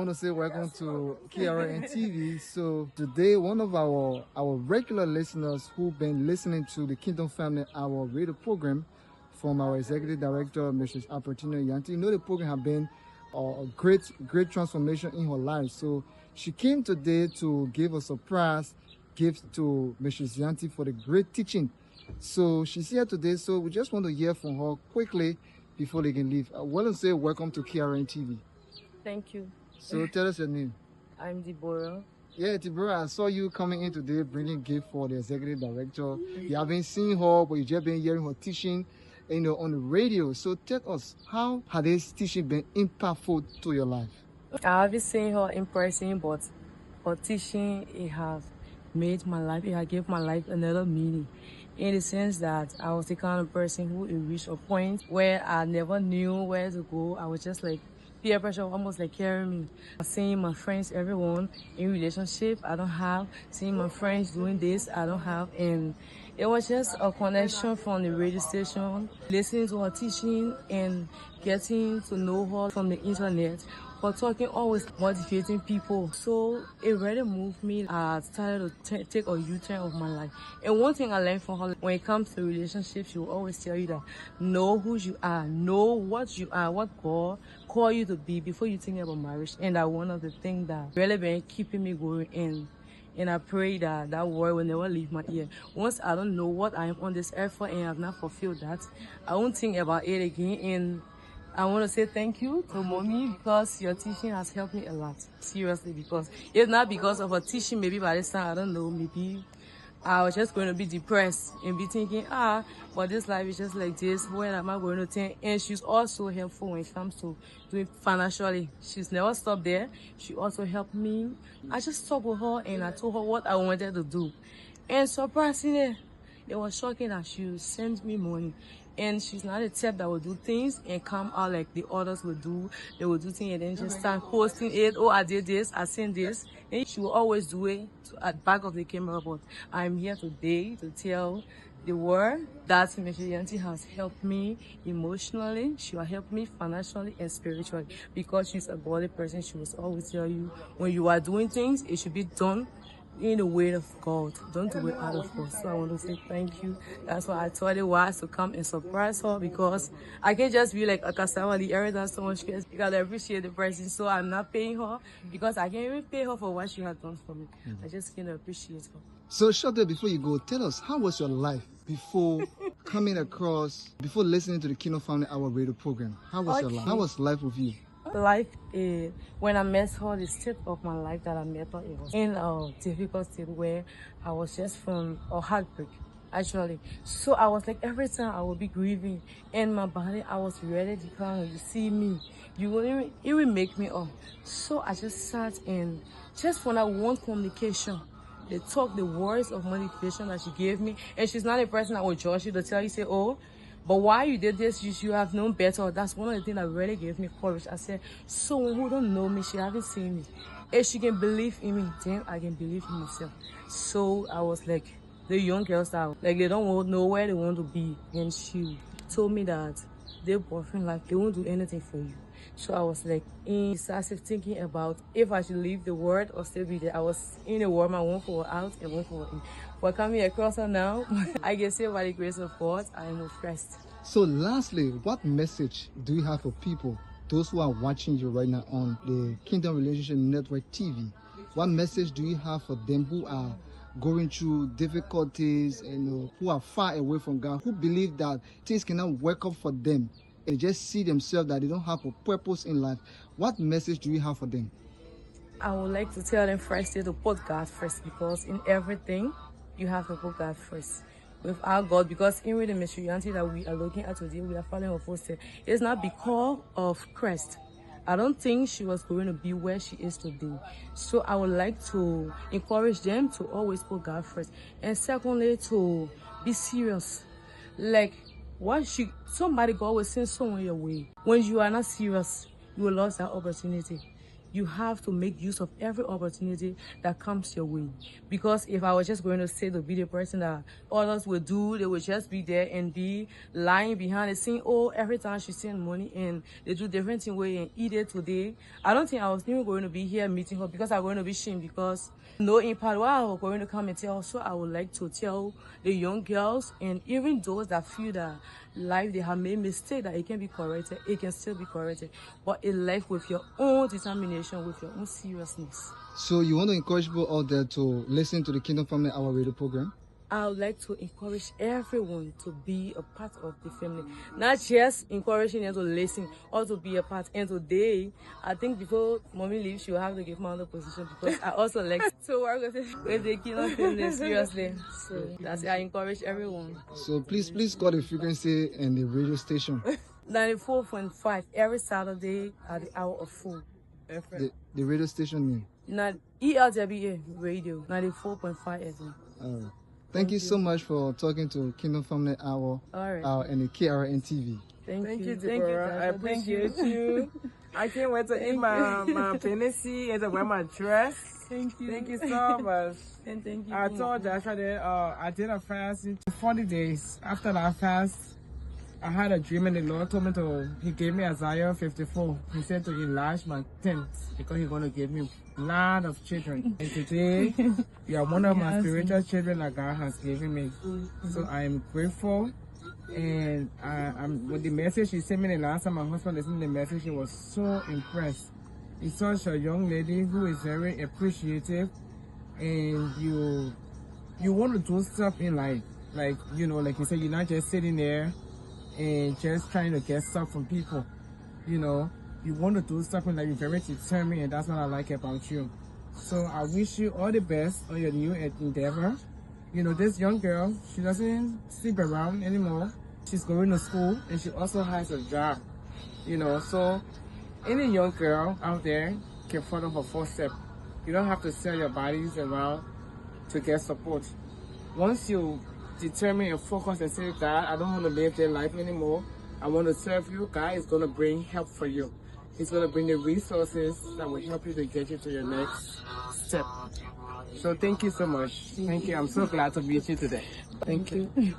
want to say welcome to KRN TV. So today, one of our regular listeners who've been listening to the Kingdom Family Hour radio program from our executive director, Mrs. Opportunity Yanti. You know the program has been a great transformation in her life. So she came today to give a surprise gift to Mrs. Yanti for the great teaching. So she's here today. So we just want to hear from her quickly before they can leave. I want to say welcome to KRN TV. Thank you. So tell us your name. I'm Deborah. Yeah, Deborah, I saw you coming in today bringing gift for the executive director. You haven't seen her, but you just been hearing her teaching, on the radio. So tell us, how has this teaching been impactful to your life? I haven't seen her in person, but her teaching, it has made my life, it has given my life another meaning. In the sense that I was the kind of person who reached a point where I never knew where to go. I was just like, peer pressure almost like carrying me. Seeing my friends, everyone in relationship, I don't have. Seeing my friends doing this, I don't have. And it was just a connection from the radio station, listening to her teaching and getting to know her from the internet. But talking, always motivating people. So it really moved me. I started to take a U-turn of my life. And one thing I learned from her, when it comes to relationships, she will always tell you that know who you are, know what you are, what God called you to be before you think about marriage. And that's one of the things that really been keeping me going in. And I pray that that word will never leave my ear. Once I don't know what I am on this earth for and I have not fulfilled that, I won't think about it again. And I want to say thank you to Mommy because your teaching has helped me a lot. Seriously, because if not because of her teaching, maybe by this time, I don't know, maybe I was just going to be depressed and be thinking, but this life is just like this. Where am I going to think? And she's also helpful when it comes to doing financially. She's never stopped there. She also helped me. I just talked with her and I told her what I wanted to do. And surprisingly, it was shocking that she sent me money. And she's not a type that will do things and come out like the others will do. They will do things and then just start posting it. Oh, I did this, I seen this. And she will always do it at the back of the camera. But I'm here today to tell the world that Mrs. Yanti has helped me emotionally. She will help me financially and spiritually. Because she's a godly person, she will always tell you when you are doing things, it should be done in the way of God. Don't do it out of force. So I want to say thank you. That's why I thought it was to come and surprise her, because I can't just be like a Kasawali every time someone shares, because I appreciate the person. So I'm not paying her because I can't even pay her for what she has done for me. I just can't appreciate her. So shortly before you go, tell us, how was your life before before listening to the Kingdom Family Hour radio program? How was your life? How was life with you? Life, when I met her, the state of my life that I met her, it was in a difficult state where I was just from a heartbreak, actually. So I was like, every time I would be grieving in my body, I was ready to come. When you see me, you wouldn't even make me up. So I just sat and just when I want communication, they talk the words of motivation that she gave me. And she's not a person that will judge you to tell you, say, oh, but why you did this, you have known better. That's one of the things that really gave me courage. I said, someone who don't know me, she haven't seen me. If she can believe in me, then I can believe in myself. So I was like, the young girls that like they don't know where they want to be. And she told me that their boyfriend, like, they won't do anything for you. So I was like, started thinking about if I should leave the world or still be there. I was in the world, my one for out and one for in. But coming across her now, I can say by the grace of God, I am oppressed. So lastly, what message do you have for people, those who are watching you right now on the Kingdom Relationship Network TV? What message do you have for them who are going through difficulties and who are far away from God, who believe that things cannot work out for them? They just see themselves that they don't have a purpose in life. What message do you have for them? I would like to tell them first to put God first, because in everything, you have to put God first. Without God, because in the Messianity that we are looking at today, we are following her footsteps. It's not because of Christ. I don't think she was going to be where she is today. So I would like to encourage them to always put God first. And secondly, to be serious. Like, somebody God will send someone your way. When you are not serious, you will lose that opportunity. you have to make use of every opportunity that comes your way. Because if I was just going to say to be the person that others would do, they would just be there and be lying behind the scene. Oh, every time she send money and they do different thing way and eat it today. I don't think I was even going to be here meeting her because I'm going to be shamed because no impact. What I was going to come and tell, so I would like to tell the young girls and even those that feel that life they have made mistake that it can be corrected, it can still be corrected, but in life with your own determination, with your own seriousness. So you want to encourage people out there to listen to the Kingdom Family Hour radio program? I would like to encourage everyone to be a part of the family. Not just encouraging them to listen or to be a part. And today, I think before mommy leaves, she will have to give me another position because I also like to work with the Kingdom family seriously. So that's I encourage everyone. So please call the frequency and the radio station. 94.5 every Saturday at the hour of 4. The radio station name? Not ELWA Radio, 94.5 FM. All right. Thank you so much for talking to Kingdom Family Hour and the KRN TV. Thank you, Deborah. I appreciate you. I can't wait to eat my fantasy and to wear my dress. Thank you. Thank you so much. And thank you. I told Joshua that I did a fast in 40 days. After that fast, I had a dream and the Lord told me he gave me Isaiah 54. He said to enlarge my tent because he's going to give me a lot of children. And today, you are one of my spiritual children that God has given me. So I am grateful. And I'm with the message he sent me the last time my husband listened to the message, he was so impressed. He's such a young lady who is very appreciative. And you want to do stuff in life. Like, you know, like you said, you're not just sitting there and just trying to get stuff from people. You know, you want to do something that you're very determined, and that's what I like about you. So I wish you all the best on your new endeavor. You know, this young girl, she doesn't sleep around anymore. She's going to school and she also has a job. You know, so any young girl out there can follow her footsteps. You don't have to sell your bodies around to get support. Once you determine and focus and say, God, I don't want to live their life anymore. I want to serve you. God is going to bring help for you. He's going to bring the resources that will help you to get you to your next step. So thank you so much. Thank you. I'm so glad to be with you today. Thank you.